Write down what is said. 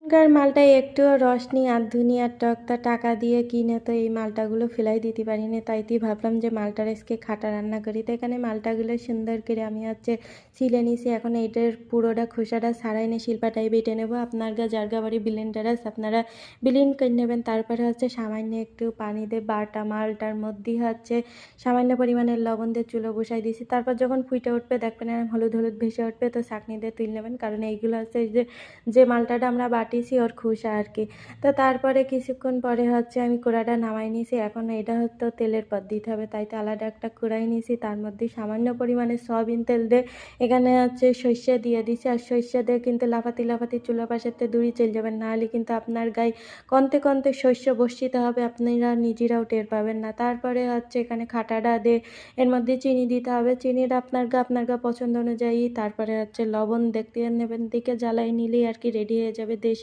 এখনকার মালটায় একটুও রস নেই, আর দুনিয়ার টক তা টাকা দিয়ে কিনে তো এই মালটাগুলো ফেলাই দিতে পারি না, তাইতেই ভাবলাম যে মালটার আজকে খাটা রান্না করি। তো এখানে মালটাগুলো সুন্দর করে আমি ছিলে নিছি। এখন এইটার পুরোটা খোসাটা ছাড়াই নিয়ে শিল্পাটাই বেটে নেব। আপনার যার গা বাড়ি ব্লেন্ডার আছে আপনারা ব্লেন্ড করে নেবেন। তারপরে সামান্য একটু পানি দিয়ে বাটা মালটার মধ্যে সামান্য পরিমাণের লবণ দিয়ে চুলো বসাই দিয়েছি। তারপর যখন ফুটে উঠবে দেখবেন এরকম হলুদ হলুদ ভেসে উঠবে, তো ছাঁকনি দিয়ে তুলে নেবেন, কারণ এইগুলো যে মালটাটা আমরা বাটিছি ওর খোসা আর কি। তো তারপরে কিছুক্ষণ পরে আমি কুড়াটা নামাই নিয়েছি। এখন এটা তেলের পর দিতে হবে, তাই তো আলাদা একটা কুড়াই নিয়েছি, তার মধ্যে সামান্য পরিমাণে সয়াবিন তেল দিয়ে এখানে সর্ষে দিয়ে দিছি। আর সর্ষে দিয়ে কিন্তু লাফাতি লাফাতি চুলা পাশেতে দূরে চলে যাবেন, নাহলে কিন্তু আপনার গায়ে কন্তে কন্তে শস্য বর্ষিতে হবে, আপনারা নিজেরাও টের পাবেন না। তারপরে এখানে খাটাটা দিয়ে এর মধ্যে চিনি দিতে হবে, চিনিটা আপনার গা পছন্দ অনুযায়ী। তারপরে লবণ দেখতে নেবেন, দিকে জ্বালাই নিলেই আর কি রেডি হয়ে যাবে দেশি